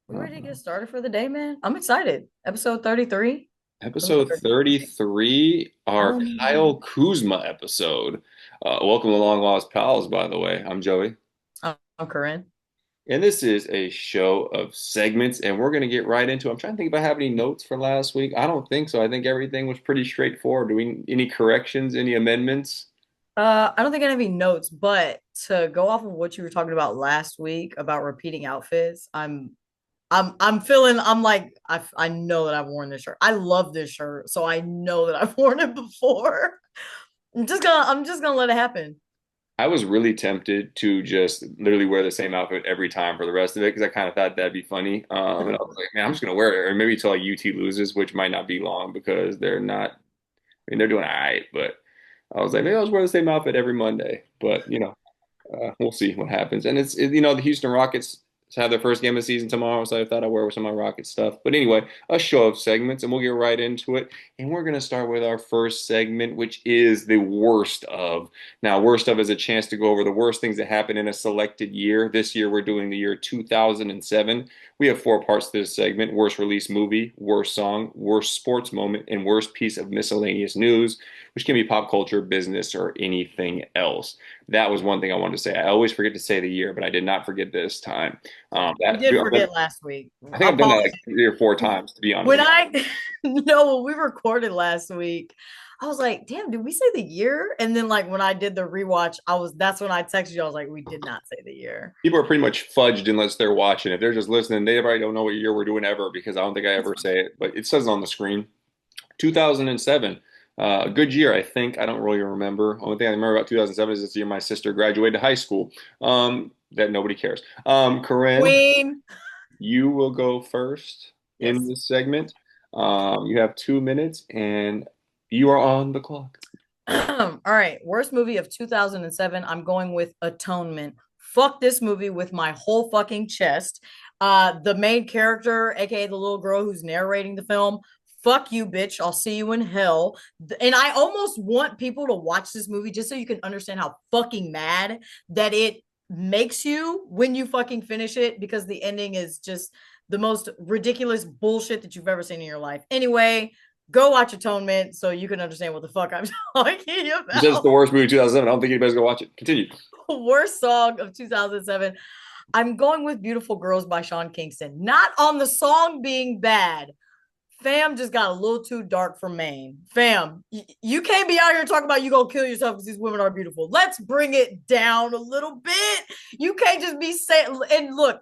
We ready to get started for the day, man? I'm excited. Episode 33. Episode 33, our Um, Kyle Kuzma episode. Welcome to Long Lost Pals, by the way. I'm Joey. I'm Karrin. And this is a show of segments, and we're going to get right into it. I'm trying to think if I have any notes for last week. I don't think so. I think everything was pretty straightforward. Do we any corrections, any amendments? I don't think I have any notes, but to go off of what you were talking about last week about repeating outfits, I'm feeling I'm like I know that I've worn this shirt. I love this shirt, so I know that I've worn it before. I'm just gonna let it happen. I was really tempted to just literally wear the same outfit every time for the rest of it because I kind of thought that'd be funny. And I was like, man, I'm just gonna wear it, or maybe till like UT loses, which might not be long because they're not. I mean, they're doing all right, but I was like, maybe I'll just wear the same outfit every Monday. But we'll see what happens. And the Houston Rockets have their first game of the season tomorrow, so I thought I'd wear some of my Rocket stuff. But anyway, a show of segments, and we'll get right into it. And we're gonna start with our first segment, which is the worst of. Now, worst of is a chance to go over the worst things that happened in a selected year. This year, we're doing the year 2007. We have four parts to this segment: worst release movie, worst song, worst sports moment, and worst piece of miscellaneous news, which can be pop culture, business, or anything else. That was one thing I wanted to say. I always forget to say the year, but I did not forget this time. Yeah, you did forget last week. I think I've done that like Apologies. 3 or 4 times, to be honest When with I no, when we recorded last week, I was like, damn, did we say the year? And then like when I did the rewatch, that's when I texted you. I was like, we did not say the year. you. People are pretty much fudged unless they're watching. If they're just listening, they probably don't know what year we're doing ever because I don't think I It's ever fine. say it, but it says on the screen. 2007. A good year, I think. I don't really remember. Only thing I remember about 2007 is this year my sister graduated high school. That nobody cares. Corinne, Queen. you will go first in Yes. this segment. You have 2 minutes and you are on the clock. All right. Worst movie of 2007. I'm going with Atonement. Fuck this movie with my whole fucking chest. The main character, aka the little girl who's narrating the film, fuck you, bitch. I'll see you in hell. And I almost want people to watch this movie just so you can understand how fucking mad that it makes you when you fucking finish it because the ending is just the most ridiculous bullshit that you've ever seen in your life. Anyway, go watch Atonement so you can understand what the fuck I'm talking You said it's about. the worst movie of 2007. I don't think anybody's gonna watch it. Continue. Worst song of 2007. I'm going with Beautiful Girls by Sean Kingston. Not on the song being bad. Fam just got a little too dark for Maine. Fam, you can't be out here talking about you gonna kill yourself because these women are beautiful. Let's bring it down a little bit. You can't just be saying, and look,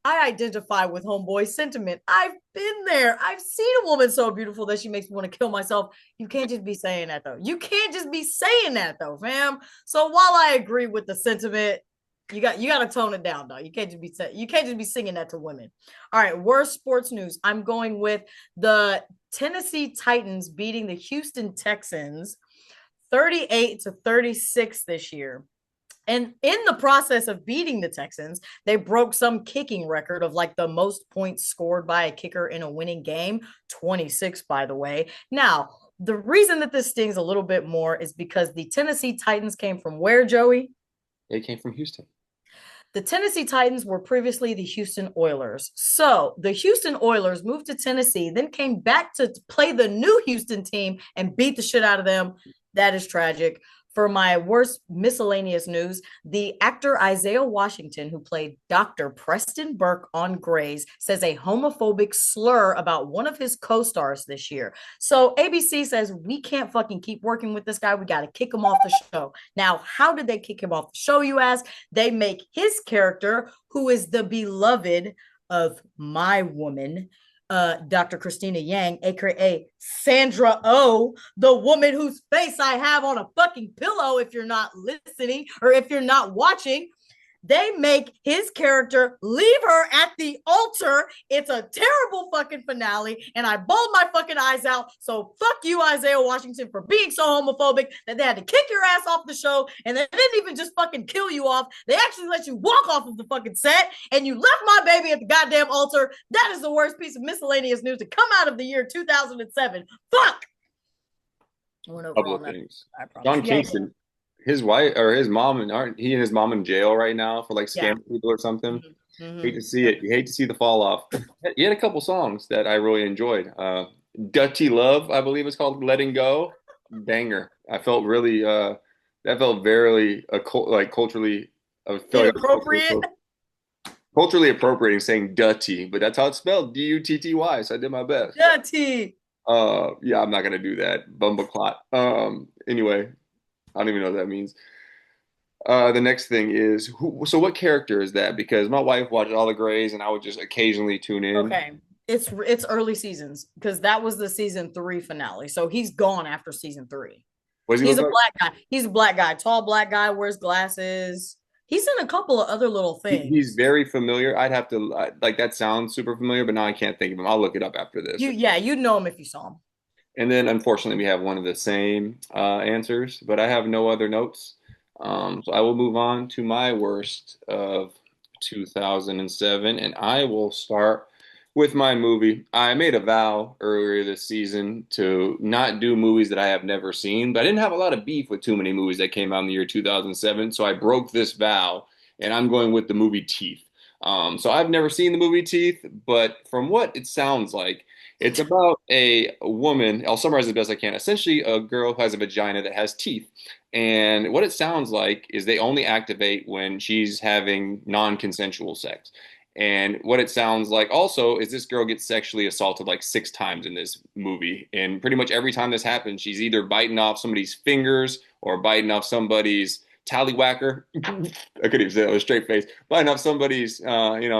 I identify with homeboy sentiment. I've been there. I've seen a woman so beautiful that she makes me want to kill myself. You can't just be saying that though. You can't just be saying that though, fam. So while I agree with the sentiment, you got to tone it down, though. You can't just be singing that to women. All right, worst sports news. I'm going with the Tennessee Titans beating the Houston Texans 38-36 this year. And in the process of beating the Texans, they broke some kicking record of like the most points scored by a kicker in a winning game, 26, by the way. Now, the reason that this stings a little bit more is because the Tennessee Titans came from where, Joey? It came from Houston. The Tennessee Titans were previously the Houston Oilers. So the Houston Oilers moved to Tennessee, then came back to play the new Houston team and beat the shit out of them. That is tragic. For my worst miscellaneous news, the actor Isaiah Washington, who played Dr. Preston Burke on Grey's, says a homophobic slur about one of his co stars this year. So ABC says, we can't fucking keep working with this guy. We got to kick him off the show. Now, how did they kick him off the show, you ask? They make his character, who is the beloved of my woman, Dr. Christina Yang, aka Sandra Oh, the woman whose face I have on a fucking pillow if you're not listening or if you're not watching. They make his character leave her at the altar. It's a terrible fucking finale, and I bawled my fucking eyes out. So fuck you, Isaiah Washington, for being so homophobic that they had to kick your ass off the show, and they didn't even just fucking kill you off. They actually let you walk off of the fucking set, and you left my baby at the goddamn altar. That is the worst piece of miscellaneous news to come out of the year 2007. Fuck. I went over Couple on of that. things. I promise. John Yeah, Kingston, his wife or his mom, and aren't he and his mom in jail right now for like yeah. scamming people or something? Mm-hmm. Hate Hmm. to see it. You hate to see the fall off. You had a couple songs that I really enjoyed. Dutty Love, I believe it's called, Letting Go. Banger. I felt really that felt very like culturally. I feel like I was Inappropriate. culturally appropriating saying Dutty, but that's how it's spelled, Dutty. So I did my best. Dirty. Yeah, I'm not gonna do that. Bumbleclot. Anyway, I don't even know what that means. The next thing is so what character is that? Because my wife watched all the Grays and I would just occasionally tune in. Okay. It's early seasons because that was the season 3 finale. So he's gone after season 3. What does he He's look a like? black guy. He's a black guy, tall black guy, wears glasses. He's in a couple of other little He's things. very familiar. I'd have to like that sounds super familiar, but now I can't think of him. I'll look it up after this. You'd know him if you saw him. And then unfortunately we have one of the same answers, but I have no other notes. So I will move on to my worst of 2007, and I will start with my movie. I made a vow earlier this season to not do movies that I have never seen, but I didn't have a lot of beef with too many movies that came out in the year 2007, so I broke this vow, and I'm going with the movie Teeth. So I've never seen the movie Teeth, but from what it sounds like, it's about a woman. I'll summarize it best I can. Essentially, a girl who has a vagina that has teeth. And what it sounds like is they only activate when she's having non-consensual sex. And what it sounds like also is this girl gets sexually assaulted like 6 times in this movie. And pretty much every time this happens, she's either biting off somebody's fingers or biting off somebody's tallywhacker. I couldn't even say that with a straight face. Biting off somebody's, their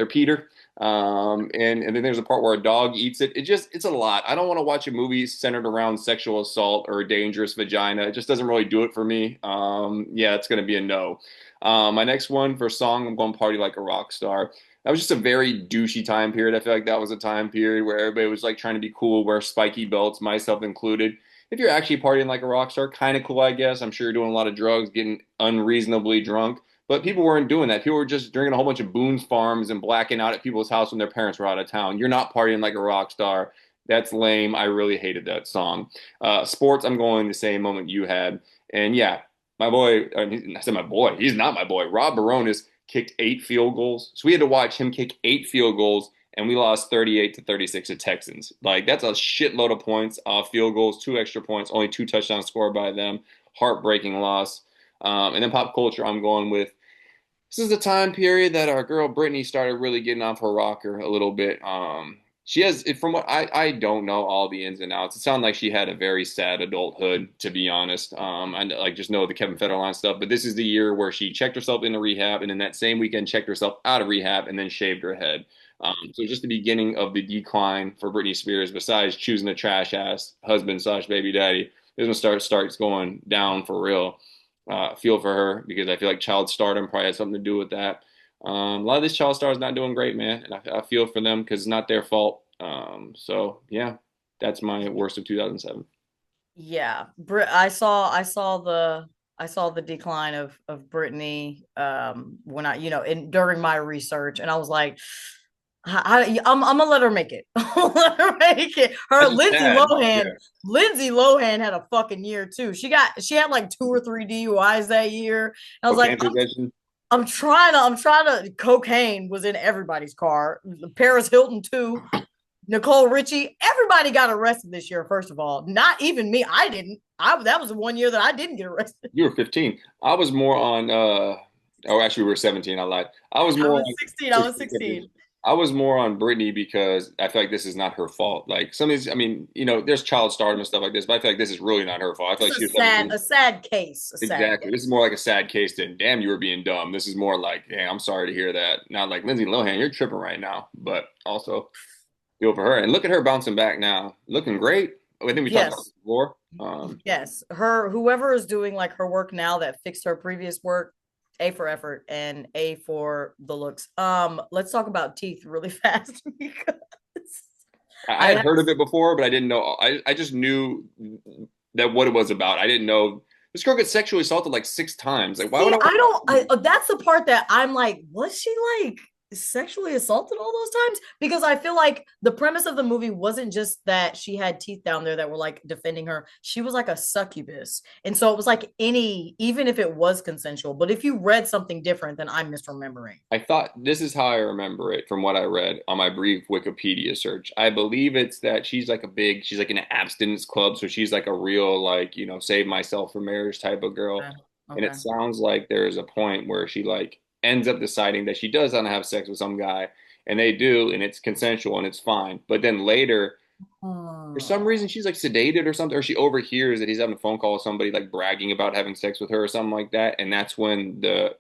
Peter. And then there's a part where a dog eats it. It's a lot. I don't want to watch a movie centered around sexual assault or a dangerous vagina. It just doesn't really do it for me. Yeah, it's going to be a no. My next one for song, I'm going Party Like a Rock Star. That was just a very douchey time period. I feel like that was a time period where everybody was like trying to be cool, wear spiky belts, myself included. If you're actually partying like a rock star, kind of cool, I guess. I'm sure you're doing a lot of drugs, getting unreasonably drunk. But people weren't doing that. People were just drinking a whole bunch of Boone's Farms and blacking out at people's house when their parents were out of town. You're not partying like a rock star. That's lame. I really hated that song. Sports, I'm going the same moment you had. And yeah, my boy, I said my boy, he's not my boy. Rob Baronis kicked 8 field goals. So we had to watch him kick 8 field goals, and we lost 38 to 36 to Texans. Like, that's a shitload of points, field goals, 2 extra points, only 2 touchdowns scored by them. Heartbreaking loss. And then pop culture, I'm going with this is the time period that our girl Brittany started really getting off her rocker a little bit. She has, from what I don't know all the ins and outs. It sounded like she had a very sad adulthood, to be honest. I like just know the Kevin Federline stuff, but this is the year where she checked herself into rehab, and then that same weekend checked herself out of rehab, and then shaved her head. So just the beginning of the decline for Britney Spears. Besides choosing a trash ass husband slash baby daddy, this one starts going down for real. Feel for her because I feel like child stardom probably has something to do with that. A lot of these child stars not doing great, man, and I feel for them because it's not their fault. So yeah, that's my worst of 2007. Yeah, I saw the decline of Brittany when I in during my research, and I was like, I'm gonna let her make it. Let her make it. Her That's just sad. Yeah. Lindsay Lohan had a fucking year too. She had like 2 or 3 DUIs that year. And I was like, Cocaine possession. I'm trying to. Cocaine was in everybody's car. Paris Hilton too. Nicole Richie. Everybody got arrested this year. First of all, not even me. I didn't. I That was the one year that I didn't get arrested. You were 15. I was more on. Oh, actually, we were 17. I lied. I was I more was on. 16. I was 16. I was more on Britney because I feel like this is not her fault. Like some of these, I mean, there's child stardom and stuff like this, but I feel like this is really not her fault. I feel It's like she was having a sad case. A sad exactly. This is case. more like a sad case than damn you were being dumb. This is more like, hey, I'm sorry to hear that. Not like Lindsay Lohan, you're tripping right now, but also feel for her and look at her bouncing back now, looking great. I think we talked about Yes. this before. Yes. Whoever is doing like her work now that fixed her previous work, A for effort and A for the looks. Let's talk about teeth really fast because I I had have, heard of it before, but I didn't know. I just knew that what it was about. I didn't know this girl gets sexually assaulted like 6 times. Like, why see, would I? that's the part that I'm like, was she like sexually assaulted all those times? Because I feel like the premise of the movie wasn't just that she had teeth down there that were like defending her. She was like a succubus. And so it was like any, even if it was consensual, but if you read something different, then I'm misremembering. I thought this is how I remember it from what I read on my brief Wikipedia search. I believe it's that she's like in an abstinence club, so she's like a real like, save myself for marriage type of girl. Okay. And it Okay. sounds like there's a point where she like ends up deciding that she does want to have sex with some guy, and they do, and it's consensual and it's fine. But then later for some reason Oh. she's like sedated or something, or she overhears that he's having a phone call with somebody like bragging about having sex with her or something like that, and that's when the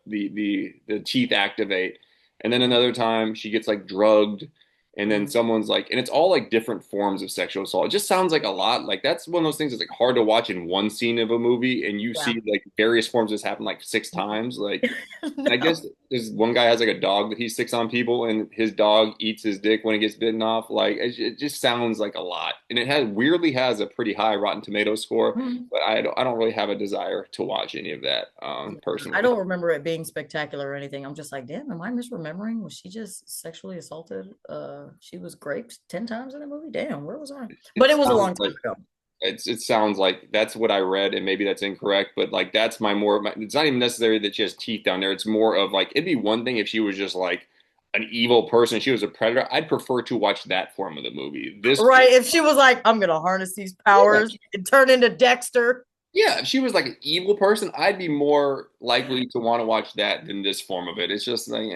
teeth activate. And then another time she gets like drugged, and then Mhm. someone's like, and it's all like different forms of sexual assault. It just sounds like a lot. Like that's one of those things that's like hard to watch in one scene of a movie, and you Yeah. see like various forms of this happen like six times. Like and I No. guess there's one guy has like a dog that he sticks on people, and his dog eats his dick when it gets bitten off. Like it just sounds like a lot, and it has weirdly has a pretty high Rotten Tomato score. Mhm. But I don't really have a desire to watch any of that Yeah. I personally. don't remember it being spectacular or anything. I'm just like, damn, am I misremembering? Was she just sexually assaulted? She was raped 10 times in the movie? Damn, where was I? It But it was a sounds long like time ago. it sounds like that's what I read, and maybe that's incorrect. But like that's it's not even necessary that she has teeth down there. It's more of like it'd be one thing if she was just like an evil person. She was a predator. I'd prefer to watch that form of the movie. This Right. If she was like, I'm gonna harness these Yeah. powers and turn into Dexter. Yeah, if she was like an evil person, I'd be more likely to want to watch that than this form of it. It's just like,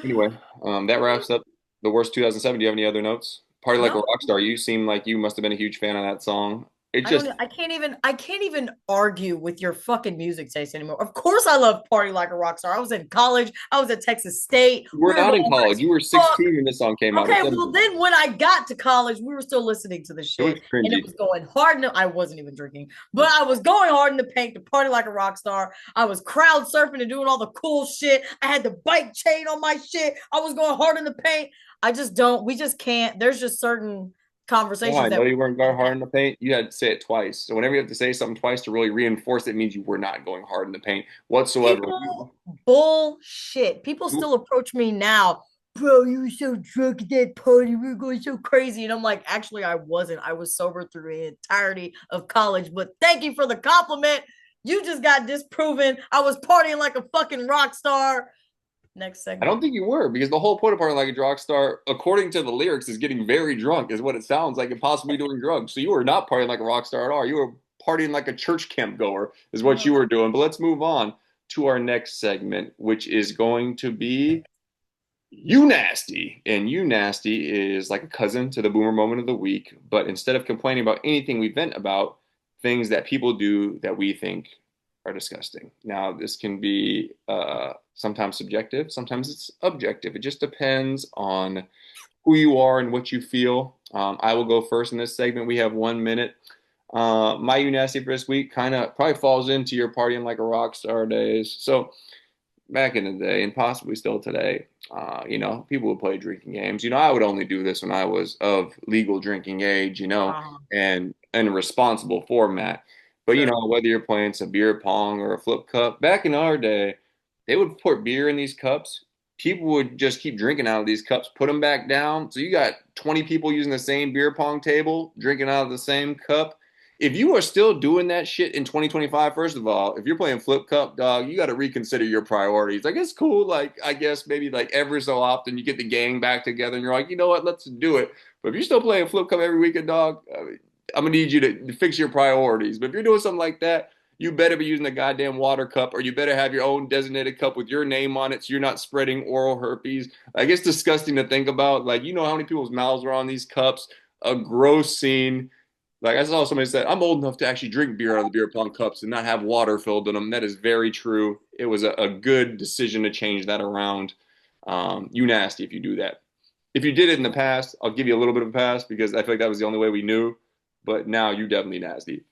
anyway, that wraps up the worst 2007. Do you have any other notes? Party Like a No, Rock Star. You seem like you must have been a huge fan of that song. It I don't just, I can't even argue with your fucking music taste anymore. Of course I love Party Like a Rock Star. I was in college. I was at Texas State. you were We were not going in hard college. as You were fuck. 16 when this song came out. It Okay, well then when I got to college, we were still listening to the was shit, and it cringy. was going hard. I wasn't even drinking, but I was going hard in the paint to party like a rock star. I was crowd surfing and doing all the cool shit. I had the bike chain on my shit. I was going hard in the paint. I just don't. We just can't. There's just certain Oh, I conversations know that we you weren't going can't hard have. in the paint. You had to say it twice. So whenever you have to say something twice to really reinforce it, means you were not going hard in the paint whatsoever. People bullshit. People still approach me now. Bro, you were so drunk at that party. We were going so crazy. And I'm like, actually, I wasn't. I was sober through the entirety of college. But thank you for the compliment. You just got disproven. I was partying like a fucking rock star. Next I don't segment. think you were because the whole point of Party Like a Rock Star, according to the lyrics, is getting very drunk, is what it sounds like, and possibly doing drugs. So you were not partying like a rock star at all. You were partying like a church camp goer, is what you were doing. But let's move on to our next segment, which is going to be You Nasty. And You Nasty is like a cousin to the Boomer Moment of the Week, but instead of complaining about anything we vent about, things that people do that we think are disgusting. Now, this can be sometimes subjective, sometimes it's objective. It just depends on who you are and what you feel. I will go first in this segment. We have 1 minute. My You Nasty for this week kind of probably falls into your partying like a rock star days. So, back in the day and possibly still today, people would play drinking games. I would only do this when I was of legal drinking age, and responsible for that. But Sure. whether you're playing some beer pong or a flip cup, back in our day, they would put beer in these cups. People would just keep drinking out of these cups, put them back down. So you got 20 people using the same beer pong table, drinking out of the same cup. If you are still doing that shit in 2025, first of all, if you're playing flip cup, dog, you got to reconsider your priorities. Like, it's cool. Like, I guess maybe like every so often you get the gang back together and you're like, you know what, let's do it. But if you're still playing flip cup every weekend, dog, I'm gonna need you to fix your priorities. But if you're doing something like that, you better be using a goddamn water cup, or you better have your own designated cup with your name on it, so you're not spreading oral herpes. Like, it's disgusting to think about. Like, how many people's mouths are on these cups? A gross scene. Like, I saw somebody said, I'm old enough to actually drink beer out of the beer pong cups and not have water filled in them. That is very true. It was a good decision to change that around. You nasty if you do that. If you did it in the past, I'll give you a little bit of a pass because I feel like that was the only way we knew. But now you definitely nasty.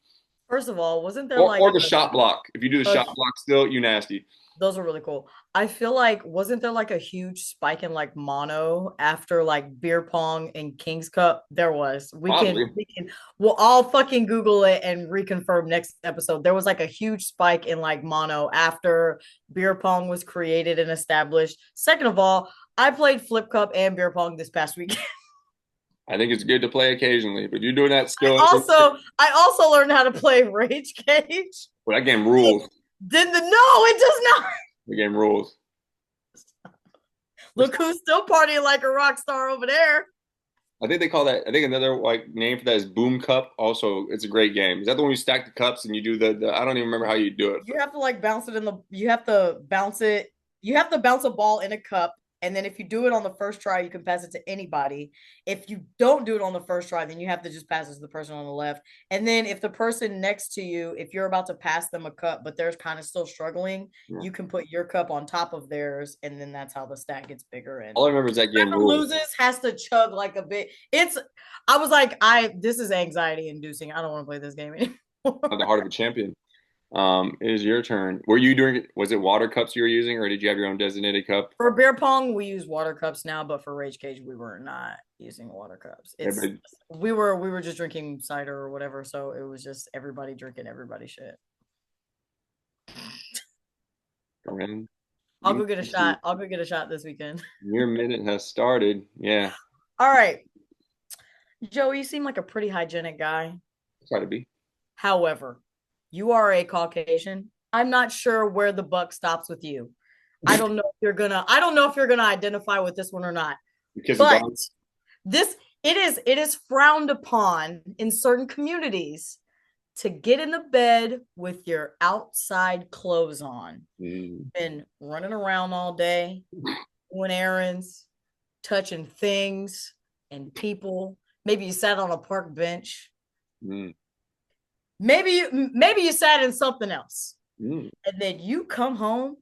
First of all, wasn't there Or like the shot block. If you do the a shot block still, you nasty. Those are really cool. I feel like wasn't there like a huge spike in like mono after like beer pong and King's Cup? There was. Probably. We'll all fucking Google it and reconfirm next episode. There was like a huge spike in like mono after beer pong was created and established. Second of all, I played flip cup and beer pong this past weekend. I think it's good to play occasionally, but you're doing that I still. also I also learned how to play Rage Cage. Well, that game rules. Did the no, it does not. The game rules. Look who's still partying like a rock star over there. I think they call that. I think another like name for that is Boom Cup. Also, it's a great game. Is that the one you stack the cups and you do the I don't even remember how you do it. You have to like bounce it in the you have to bounce it. You have to bounce a ball in a cup. And then if you do it on the first try, you can pass it to anybody. If you don't do it on the first try, then you have to just pass it to the person on the left. And then if the person next to you, if you're about to pass them a cup, but they're kind of still struggling, Yeah. you can put your cup on top of theirs, and then that's how the stack gets bigger. And All I remember is that game whoever rules. loses has to chug like a bit. I was like, this is anxiety inducing. I don't want to play this game anymore. At the heart of a champion. It is your turn. Were you doing? Was it water cups you were using, or did you have your own designated cup? For beer pong, we use water cups now, but for Rage Cage, we were not using water cups. Everybody, We were just drinking cider or whatever, so it was just everybody drinking everybody shit. Karrin, I'll go get a shot. I'll go get a shot this weekend. your minute has started. Yeah, All right. Joey, you seem like a pretty hygienic guy. try to be. However, you are a Caucasian. I'm not sure where the buck stops with you. I don't know if you're gonna identify with this one or not. Kiss But dog. this it is frowned upon in certain communities to get in the bed with your outside clothes on. Been running around all day, doing errands, touching things and people. Maybe you sat on a park bench. Mm. Maybe you sat in something else. Mm. And then you come home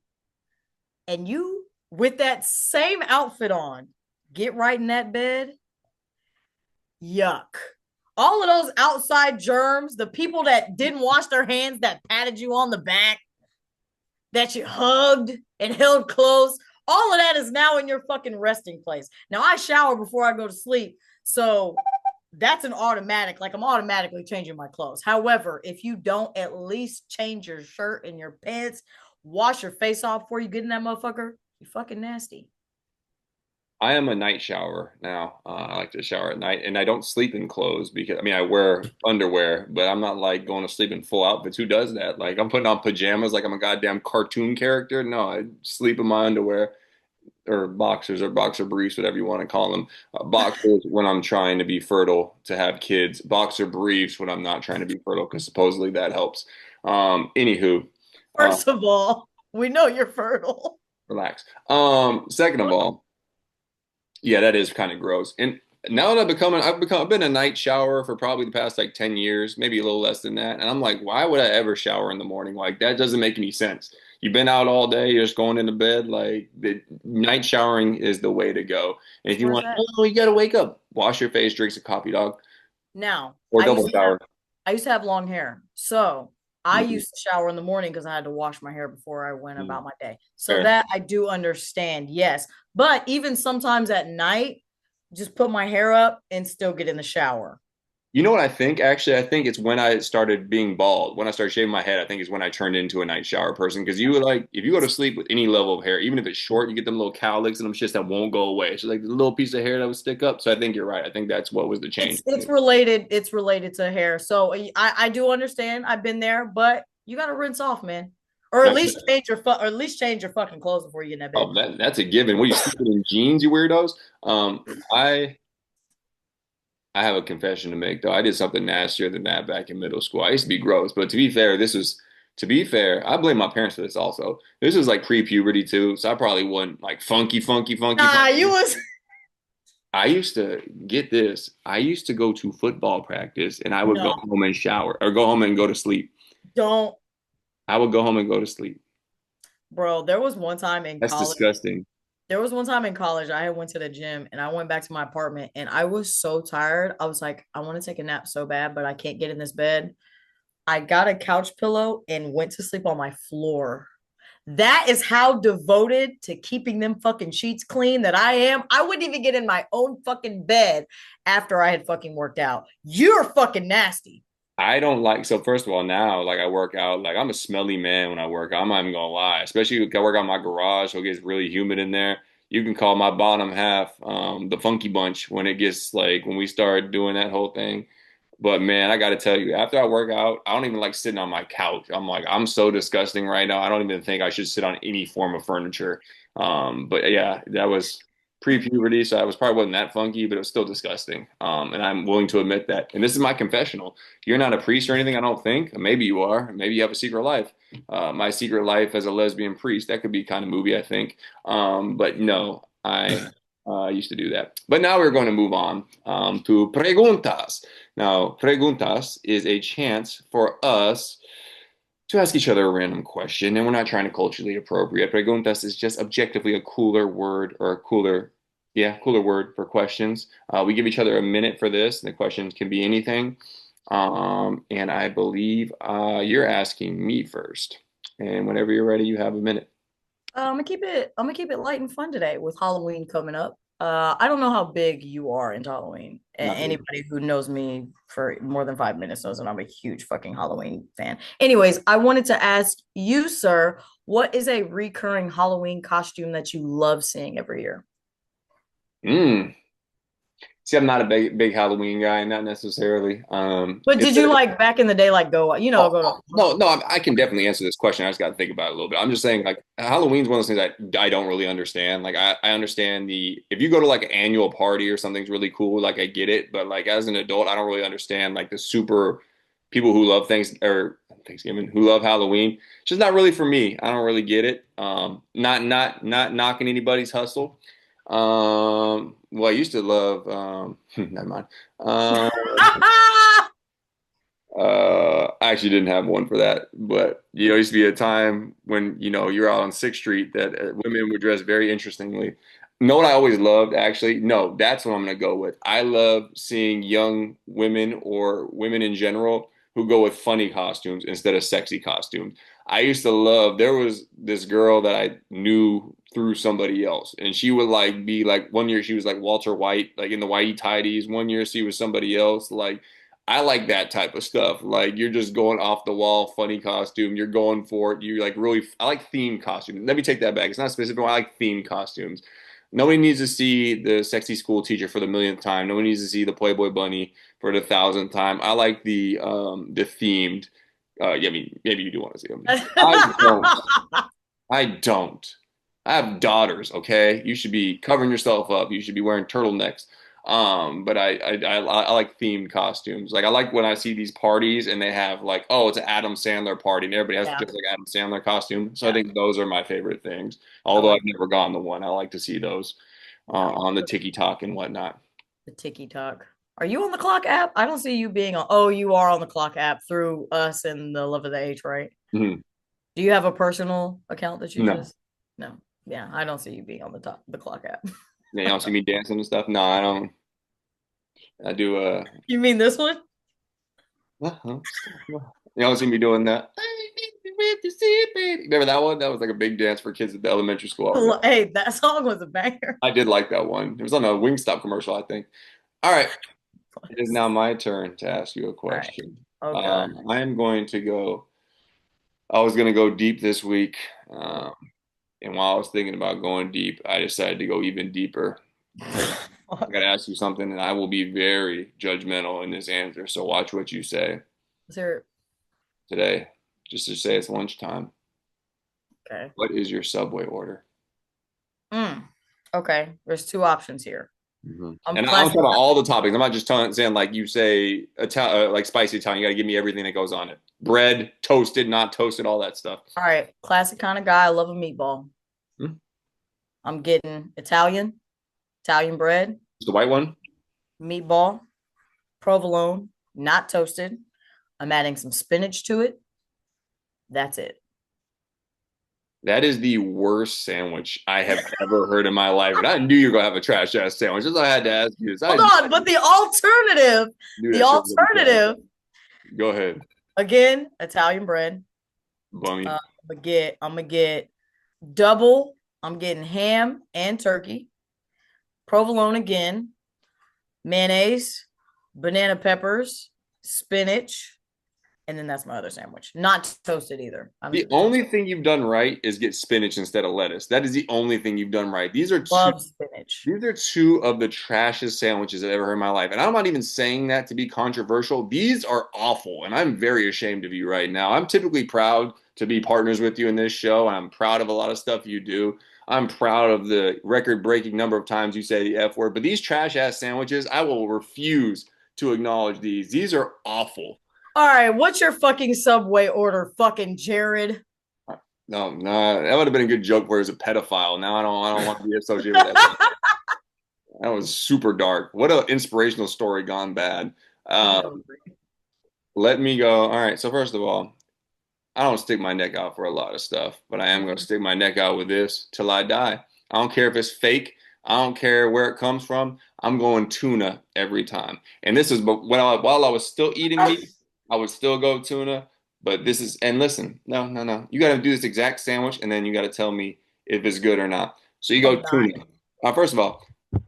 and you, with that same outfit on, get right in that bed. Yuck. All of those outside germs, the people that didn't wash their hands, that patted you on the back, that you hugged and held close, all of that is now in your fucking resting place. Now, I shower before I go to sleep. So that's an automatic. Like, I'm automatically changing my clothes. However, if you don't at least change your shirt and your pants, wash your face off before you get in that motherfucker, you fucking nasty. I am a night shower now. I like to shower at night, and I don't sleep in clothes because I mean I wear underwear, but I'm not like going to sleep in full outfits. Who does that? Like I'm putting on pajamas like I'm a goddamn cartoon character. No, I sleep in my underwear or boxers or boxer briefs, whatever you want to call them. Boxers when I'm trying to be fertile to have kids. Boxer briefs when I'm not trying to be fertile because supposedly that helps. Anywho, First of all, we know you're fertile. relax. Second of all. Yeah, that is kind of gross. And now that I've been a night shower for probably the past like 10 years, maybe a little less than that. And I'm like, why would I ever shower in the morning? Like that doesn't make any sense. You've been out all day, you're just going into bed. Like the night showering is the way to go. And if you Where's want, that? oh, you got to wake up, wash your face, drink some coffee, dog, Now, or double shower. I used to have long hair. So I Mhm. used to shower in the morning because I had to wash my hair before I went about my day. So Fair. that I do understand, yes. But even sometimes at night, just put my hair up and still get in the shower. You know what I think? Actually, I think it's when I started being bald. When I started shaving my head, I think is when I turned into a night shower person. Because you would like, if you go to sleep with any level of hair, even if it's short, you get them little cowlicks and them shits that won't go away. So like the little piece of hair that would stick up. So I think you're right. I think that's what was the change. It's related. It's related to hair. So I do understand. I've been there, but you got to rinse off, man, or at least change your fucking clothes before you get in that bed. Oh, that's a given. What are you sleeping in jeans, you weirdos? I have a confession to make though. I did something nastier than that back in middle school. I used to be gross, but to be fair, I blame my parents for this also. This was like pre-puberty too, so I probably wasn't like funky. You was I used to get this. I used to go to football practice and I would go no, home and shower or go home and go to sleep. don't, I would go home and go to sleep. bro. There was one time in That's college. disgusting. There was one time in college I went to the gym and I went back to my apartment and I was so tired. I was like, I want to take a nap so bad, but I can't get in this bed. I got a couch pillow and went to sleep on my floor. That is how devoted to keeping them fucking sheets clean that I am. I wouldn't even get in my own fucking bed after I had fucking worked out. You're fucking nasty. I don't like, so first of all, now, like I work out, like I'm a smelly man when I work out. I'm not even gonna lie, especially if I work out in my garage, so it gets really humid in there. You can call my bottom half the funky bunch when it gets like when we start doing that whole thing. But man, I gotta tell you, after I work out, I don't even like sitting on my couch. I'm like, I'm so disgusting right now. I don't even think I should sit on any form of furniture. But yeah, that was pre-puberty, so I was probably wasn't that funky, but it was still disgusting. And I'm willing to admit that. And this is my confessional. You're not a priest or anything, I don't think. Maybe you are. Maybe you have a secret life. My secret life as a lesbian priest. That could be kind of movie, I think. But no, I used to do that. But now we're going to move on to preguntas. Now, preguntas is a chance for us to ask each other a random question, and we're not trying to culturally appropriate. Preguntas is just objectively a cooler word or a cooler, yeah, cooler word for questions. We give each other a minute for this, and the questions can be anything. And I believe you're asking me first. And whenever you're ready, you have a minute. I'm gonna keep it light and fun today with Halloween coming up. I don't know how big you are into Halloween. Not really. Anybody who knows me for more than 5 minutes knows that I'm a huge fucking Halloween fan. Anyways, I wanted to ask you, sir, what is a recurring Halloween costume that you love seeing every year? Mm. See, I'm not a big Halloween guy, not necessarily. But Is did you there? like back in the day, like go to No, I can definitely answer this question. I just got to think about it a little bit. I'm just saying, like, Halloween's one of those things I don't really understand. Like, I understand if you go to like an annual party or something's really cool, like, I get it. But like, as an adult, I don't really understand like the super people who love things or Thanksgiving who love Halloween. It's just not really for me. I don't really get it. Not knocking anybody's hustle. Well, I used to love, never mind. Um, I actually didn't have one for that, but it used to be a time when you're out on Sixth Street that women would dress very interestingly. Know what I always loved, actually? No, that's what I'm gonna go with. I love seeing young women or women in general who go with funny costumes instead of sexy costumes. I used to love. There was this girl that I knew through somebody else, and she would like be like one year she was like Walter White, like in the Whitey tidies. One year she was somebody else, like. I like that type of stuff. Like you're just going off the wall, funny costume. You're going for it. You like really. I like themed costumes. Let me take that back. It's not specific. I like themed costumes. Nobody needs to see the sexy school teacher for the millionth time. Nobody needs to see the Playboy bunny for the thousandth time. I like the themed. Yeah, I mean, maybe you do want to see them. I don't. I don't. I have daughters, okay? You should be covering yourself up. You should be wearing turtlenecks. But I like themed costumes. Like I like when I see these parties and they have like, oh, it's an Adam Sandler party and everybody has Yeah, just like Adam Sandler costume. So I yeah. think those are my favorite things. I Although like I've never gone to one, I like to see those yeah, on the TikTok and whatnot. the Tiki Talk. Are you on the clock app? I don't see you being on. Oh, you are on the clock app through us and the Love of the Age, right? Mhm. Do you have a personal account that you No, just? No. Yeah, I don't see you being on the clock app. you don't see me dancing and stuff. No, I don't. I do. You mean this one? Uh-huh. You don't see me doing that. Remember that one? That was like a big dance for kids at the elementary school I was at. Hey, that song was a banger. I did like that one. It was on a Wingstop commercial, I think. All right. It is now my turn to ask you a All right. question. Oh God. I am going to go, I was going to go deep this week. Um, and while I was thinking about going deep, I decided to go even deeper. I got to ask you something, and I will be very judgmental in this answer. So watch what you say Is there today. Just to say it's lunchtime. okay? What is your Subway order? Okay. There's two options here. I'm And I'm classic. talking about all the toppings. I'm not just saying like you say like spicy Italian. You got to give me everything that goes on it. Bread, toasted, not toasted, all that stuff. All right, classic kind of guy. I love a meatball. Hmm? I'm getting Italian bread, The white one. meatball, provolone, not toasted. I'm adding some spinach to it. That's it. That is the worst sandwich I have ever heard in my life. And I knew you were gonna have a trash ass sandwich. That's why I had to ask you this. I Hold on, but knew the that shit was gonna be trash. alternative, Go ahead. again, Italian bread. Bummy. I'm gonna get Double, I'm getting ham and turkey, provolone again, mayonnaise, banana peppers, spinach, and then that's my other sandwich. Not toasted either. I don't The do the only toast. thing you've done right is get spinach instead of lettuce. That is the only thing you've done right. Love spinach. These are two of the trashiest sandwiches I've ever heard in my life. And I'm not even saying that to be controversial. These are awful, and I'm very ashamed of you right now. I'm typically proud to be partners with you in this show, and I'm proud of a lot of stuff you do. I'm proud of the record-breaking number of times you say the F word, but these trash ass sandwiches, I will refuse to acknowledge these. These are awful. All right, what's your fucking Subway order, fucking Jared? No, no, that would have been a good joke where he's a pedophile. Now I don't want to be associated with that. That was super dark. What an inspirational story gone bad. I'm Um, hungry. let me go. All right. So first of all, I don't stick my neck out for a lot of stuff, but I am going to stick my neck out with this till I die. I don't care if it's fake. I don't care where it comes from. I'm going tuna every time. And this is, but while I was still eating meat, I would still go tuna. But this is, and listen, no, no, no. You got to do this exact sandwich, and then you got to tell me if it's good or not. So you go I'm tuna. dying. First of all,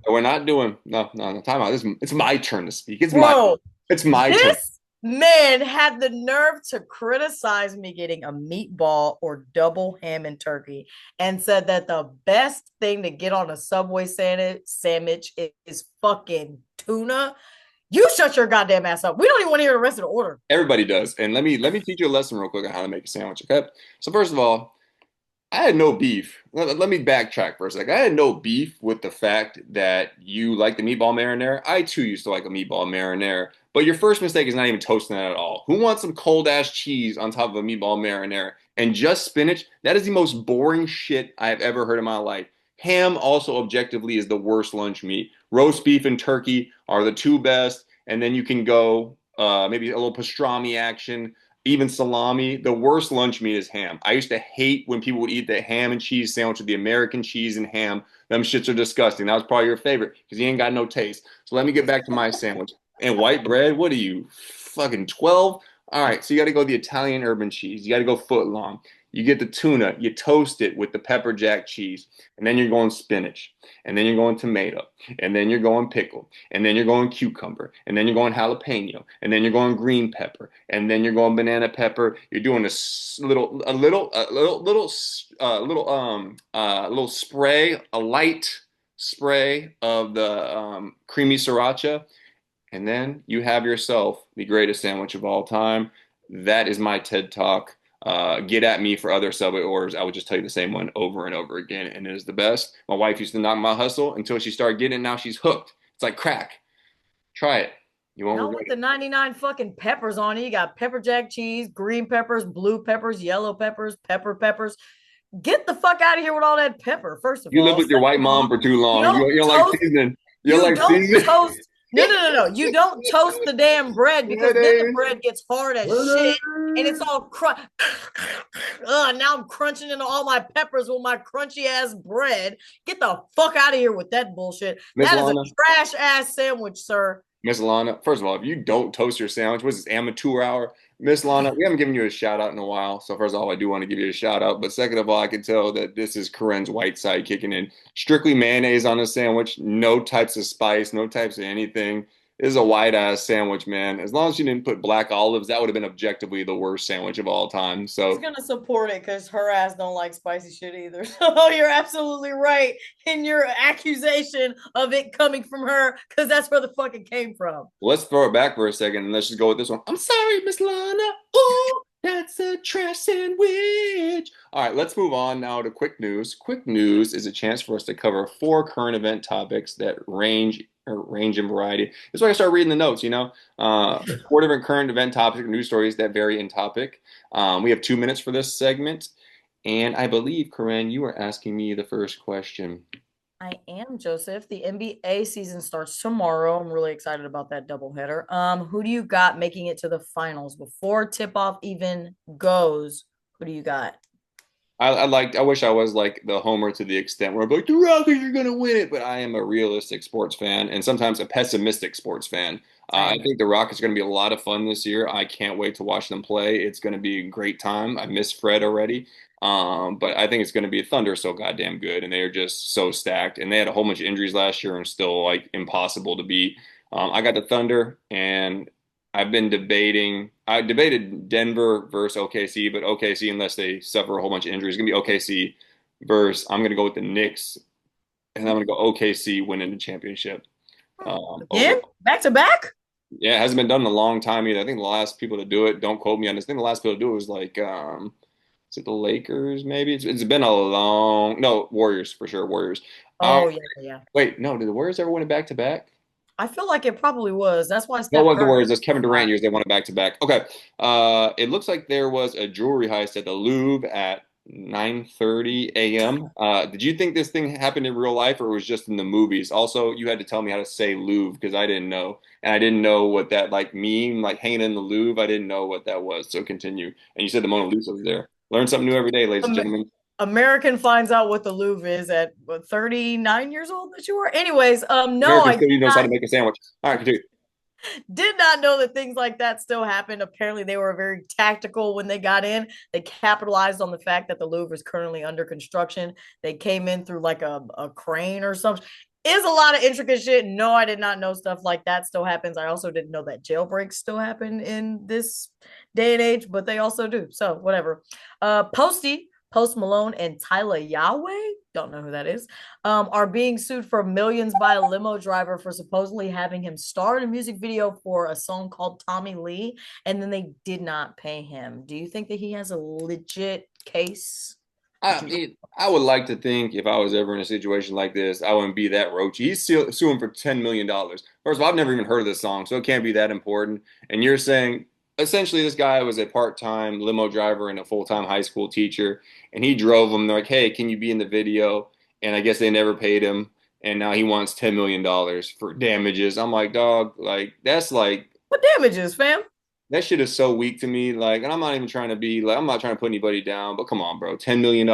we're not doing no, no, no. Time out. It's my turn to speak. Bro, It's my turn. this man had the nerve to criticize me getting a meatball or double ham and turkey and said that the best thing to get on a Subway sandwich is fucking tuna. You shut your goddamn ass up. We don't even want to hear the rest of the order. Everybody does. And let me teach you a lesson real quick on how to make a sandwich. Okay. So first of all, I had no beef. Let me backtrack for a second. I had no beef with the fact that you like the meatball marinara. I too used to like a meatball marinara. But your first mistake is not even toasting that at all. Who wants some cold ass cheese on top of a meatball marinara? And just spinach? That is the most boring shit I have ever heard in my life. Ham also objectively is the worst lunch meat. Roast beef and turkey are the two best. And then you can go maybe a little pastrami action, even salami. The worst lunch meat is ham. I used to hate when people would eat the ham and cheese sandwich with the American cheese and ham. Them shits are disgusting. That was probably your favorite because you ain't got no taste. So let me get back to my sandwich. And white bread, what are you, fucking 12? All right, so you got to go the Italian urban cheese. You got to go foot long. You get the tuna, you toast it with the pepper jack cheese, and then you're going spinach, and then you're going tomato, and then you're going pickle, and then you're going cucumber, and then you're going jalapeno, and then you're going green pepper, and then you're going banana pepper. You're doing little spray, a light spray of the creamy sriracha, and then you have yourself the greatest sandwich of all time. That is my TED Talk. Get at me for other Subway orders. I would just tell you the same one over and over again, and it is the best. My wife used to knock my hustle until she started getting it. Now she's hooked. It's like crack. Try it. You won't Not regret with the it. 99 fucking peppers on it. You got pepper jack cheese, green peppers, blue peppers, yellow peppers, pepper peppers. Get the fuck out of here with all that pepper, first of You live all. with your white Second of mom all, for too you long. don't You don't like toast, seasoning. You don't you like don't seasoning. toast. No, no, no, no. You don't toast the damn bread because then the bread gets hard as shit and it's all crunch. Now I'm crunching into all my peppers with my crunchy ass bread. Get the fuck out of here with that bullshit. Miss That is a Lana, trash ass sandwich, sir. Miss Lana, first of all, if you don't toast your sandwich, what's this amateur hour? Miss Lana, we haven't given you a shout out in a while. So, first of all, I do want to give you a shout out. But second of all, I can tell that this is Corinne's white side kicking in. Strictly mayonnaise on a sandwich, no types of spice, no types of anything. This is a white ass sandwich, man. As long as you didn't put black olives, that would have been objectively the worst sandwich of all time. She's So, gonna support it because her ass don't like spicy shit either. So you're absolutely right in your accusation of it coming from her because that's where the fuck it came from. let's throw it back for a second and let's just go with this one. I'm sorry, Miss Lana. Oh, that's a trash sandwich. All right, let's move on now to quick news. Quick news is a chance for us to cover four current event topics that range in variety. That's why I start reading the notes, four different current event topics, news stories that vary in topic. We have 2 minutes for this segment. And I believe, Corinne, you were asking me the first question. I am Joseph. The NBA season starts tomorrow. I'm really excited about that doubleheader. Who do you got making it to the finals before tip off even goes? Who do you got? I wish I was like the homer to the extent where I'm like, the Rockets are gonna win it, but I am a realistic sports fan and sometimes a pessimistic sports fan. I Same. think the Rockets are gonna be a lot of fun this year. I can't wait to watch them play. It's gonna be a great time. I miss Fred already. But I think it's going to be Thunder are so goddamn good, and they are just so stacked. And they had a whole bunch of injuries last year, and still like impossible to beat. I got the Thunder, and I've been debating. I debated Denver versus OKC, but OKC, unless they suffer a whole bunch of injuries, is going to be OKC versus. I'm going to go with the Knicks, and I'm going to go OKC winning the championship. Over. Again, back to back. Yeah, it hasn't been done in a long time either. I think the last people to do it, don't quote me on this. I think the last people to do it was like, is it the Lakers? Maybe it's been a long. No, Warriors for sure. Warriors. Um, Oh yeah, yeah. wait, no, did the Warriors ever win it back to back? I feel like it probably was. That's why No, it Steph was the Curry Warriors. is That's so Kevin Durant hot. years they won it back to back. Okay. It looks like there was a jewelry heist at the Louvre at 9:30 a.m. Did you think this thing happened in real life or was just in the movies? Also, you had to tell me how to say Louvre because I didn't know, and I didn't know what that like meme like hanging in the Louvre. I didn't know what that was. So continue. And you said the Mona Lisa was there. Learn something new every day, ladies and Am- gentlemen. American finds out what the Louvre is at what, 39 years old that you were. Anyways, no, American I still knows how to make a sandwich. All right, continue. did not know that things like that still happened. Apparently, they were very tactical when they got in. They capitalized on the fact that the Louvre is currently under construction. They came in through like a crane or something. Is a lot of intricate shit. No, I did not know stuff like that still happens. I also didn't know that jailbreaks still happen in this day and age, but they also do. So whatever. Post Malone, and Tyler Yahweh, don't know who that is, are being sued for millions by a limo driver for supposedly having him star in a music video for a song called Tommy Lee, and then they did not pay him. Do you think that he has a legit case? Would I you? mean, I would like to think if I was ever in a situation like this, I wouldn't be that roachy. He's still suing for $10 million. First of all, I've never even heard of this song, so it can't be that important. And you're saying essentially this guy was a part-time limo driver and a full-time high school teacher, and he drove them. They're like, "Hey, can you be in the video?" And I guess they never paid him, and now he wants $10 million for damages. I'm like, dog, like that's like What damages, fam? that shit is so weak to me. Like, and I'm not even trying to be like, I'm not trying to put anybody down, but come on, bro. $10 million.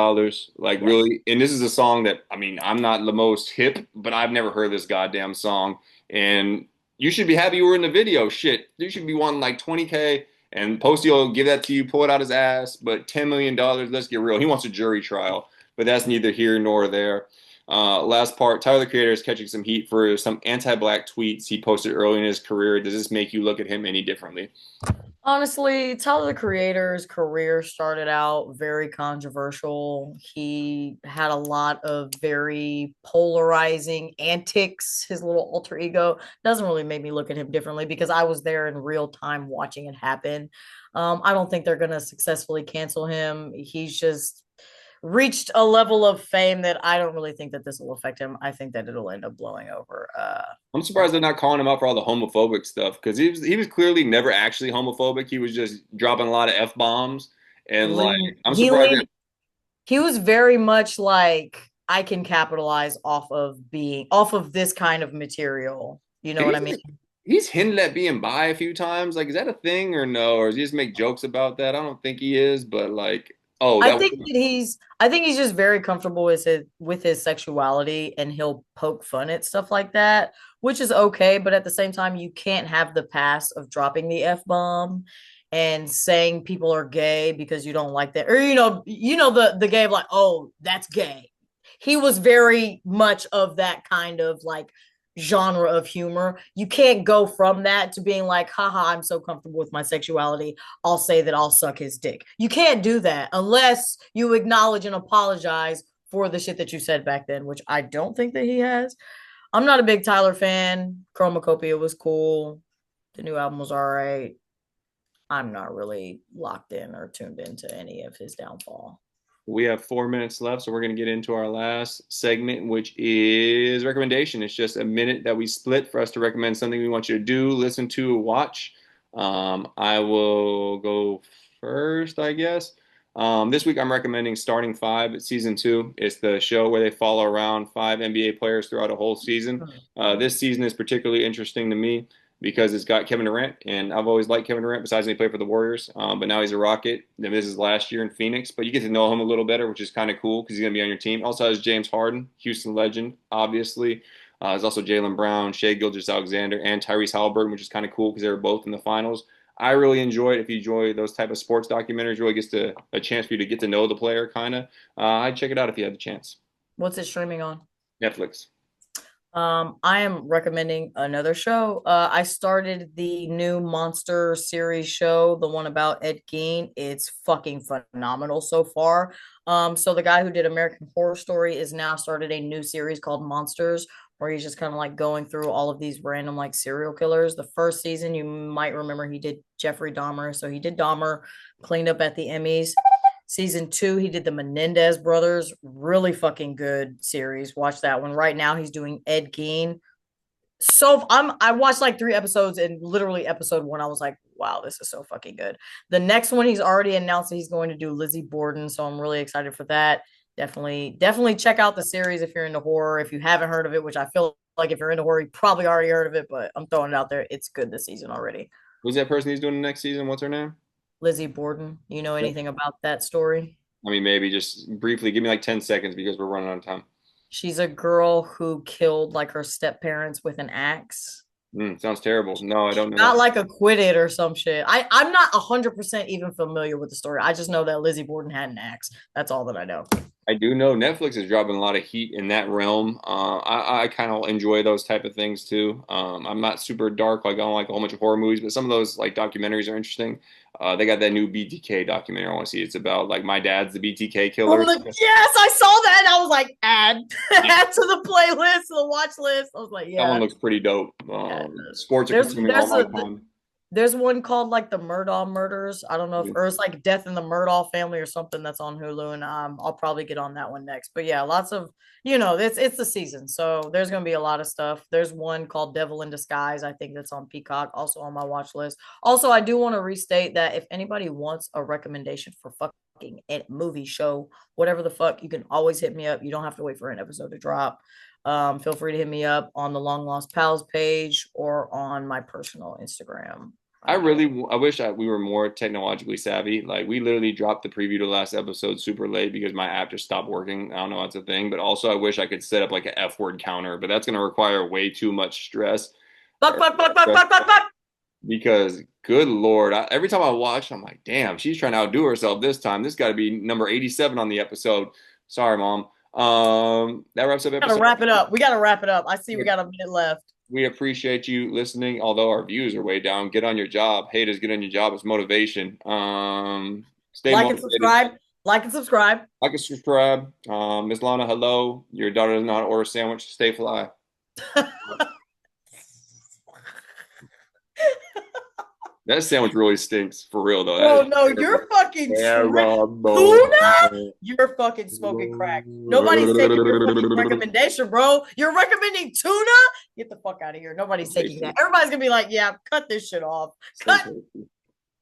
Like, Yes. really? And this is a song that, I mean, I'm not the most hip, but I've never heard this goddamn song. And you should be happy you were in the video. Shit. You should be wanting like 20K and Posty will give that to you, pull it out his ass. But $10 million, let's get real. He wants a jury trial, but that's neither here nor there. Last part, Tyler the Creator is catching some heat for some anti-black tweets he posted early in his career. Does this make you look at him any differently? Honestly, Tyler the Creator's career started out very controversial. He had a lot of very polarizing antics. His little alter ego doesn't really make me look at him differently because I was there in real time watching it happen. I don't think they're going to successfully cancel him. He's just reached a level of fame that I don't really think that this will affect him. I think that it'll end up blowing over. I'm surprised they're not calling him out for all the homophobic stuff because he was clearly never actually homophobic. He was just dropping a lot of F bombs and like I'm He surprised that leaned he was very much like I can capitalize off of this kind of material. You know what I mean? he's hinted at being bi a few times. Like, is that a thing or no? Or does he just make jokes about that? I don't think he is, but like, oh, that I think he's just very comfortable with his sexuality and he'll poke fun at stuff like that, which is okay, but at the same time you can't have the pass of dropping the F bomb and saying people are gay because you don't like that. Or the gay of like, "Oh, that's gay." He was very much of that kind of like genre of humor. You can't go from that to being like, haha, I'm so comfortable with my sexuality. I'll say that I'll suck his dick. You can't do that unless you acknowledge and apologize for the shit that you said back then, which I don't think that he has. I'm not a big Tyler fan. Chromacopia was cool. The new album was all right. I'm not really locked in or tuned into any of his downfall. we have 4 minutes left, so we're going to get into our last segment, which is recommendation. It's just a minute that we split for us to recommend something we want you to do, listen to, watch. I will go first, I guess. This week, I'm recommending Starting Five at season two. It's the show where they follow around five NBA players throughout a whole season. This season is particularly interesting to me because it's got Kevin Durant, and I've always liked Kevin Durant. Besides, he played for the Warriors, but now he's a Rocket. And this is last year in Phoenix, but you get to know him a little better, which is kind of cool because he's going to be on your team. Also has James Harden, Houston legend, obviously. There's also Jaylen Brown, Shai Gilgeous-Alexander, and Tyrese Halliburton, which is kind of cool because they were both in the finals. I really enjoy it. If you enjoy those type of sports documentaries, really gets to a chance for you to get to know the player, kind of. I'd check it out if you had the chance. What's it streaming on? Netflix. I am recommending another show. I started the new Monster series show, the one about Ed Gein. It's fucking phenomenal so far. So the guy who did American Horror Story is now started a new series called Monsters, where he's just kind of like going through all of these random like serial killers. The first season, you might remember he did Jeffrey Dahmer. So he did Dahmer, cleaned up at the Emmys. Season 2, he did the Menendez brothers. Really fucking good series. Watch that one. Right now, he's doing Ed Gein. I watched like 3 episodes, and literally episode 1, I was like, wow, this is so fucking good. The next one, he's already announced that he's going to do Lizzie Borden, so I'm really excited for that. Definitely check out the series if you're into horror. If you haven't heard of it, which I feel like if you're into horror, you probably already heard of it, but I'm throwing it out there. It's good this season already. Who's that person he's doing the next season? What's her name? Lizzie Borden. You know anything about that story? I mean, maybe just briefly, give me like 10 seconds because we're running out of time. She's a girl who killed like her step parents with an axe. Sounds terrible. No, I don't know Not that. like acquitted or some shit. I'm not 100% even familiar with the story. I just know that Lizzie Borden had an axe. That's all that I know. I do know Netflix is dropping a lot of heat in that realm. I kind of enjoy those type of things too. I'm not super dark, like I don't like a whole bunch of horror movies, but some of those like documentaries are interesting. They got that new BTK documentary I want to see. It's about like my dad's the BTK killer. Yes, I saw that. And I was like, add to the playlist, to the watch list. I was like, That one yeah. looks pretty dope. Yeah. Sports are There's consuming all there's my a time. There's one called like the Murdaugh Murders. I don't know if, Yeah. or it's like Death in the Murdaugh Family or something that's on Hulu, and I'll probably get on that one next. But yeah, lots of it's the season, so there's gonna be a lot of stuff. There's one called Devil in Disguise. I think that's on Peacock, also on my watch list. Also, I do want to restate that if anybody wants a recommendation for fucking a movie show, whatever the fuck, you can always hit me up. You don't have to wait for an episode to drop. Feel free to hit me up on the Long Lost Pals page or on my personal Instagram. I wish we were more technologically savvy. Like we literally dropped the preview to the last episode super late because my app just stopped working. I don't know, that's a thing. But also, I wish I could set up like an F word counter, but that's going to require way too much stress. Because good Lord, every time I watch, I'm like, damn, she's trying to outdo herself this time. This got to be number 87 on the episode. Sorry, Mom. That wraps up We gotta episode. wrap it up. We gotta wrap it up. I see we got a minute left. We appreciate you listening, although our views are way down. Get on your job. Haters, get on your job. It's motivation. Stay Like and motivated. subscribe. Like and subscribe. Like and subscribe. Miss Lana, hello. Your daughter does not order a sandwich. Stay fly. That sandwich really stinks, for real, though. Oh no, you're fucking tuna. You're fucking smoking crack. Nobody's taking your fucking recommendation, bro. You're recommending tuna? Get the fuck out of here. Nobody's taking that. Everybody's gonna be like, yeah, cut this shit off. Cut.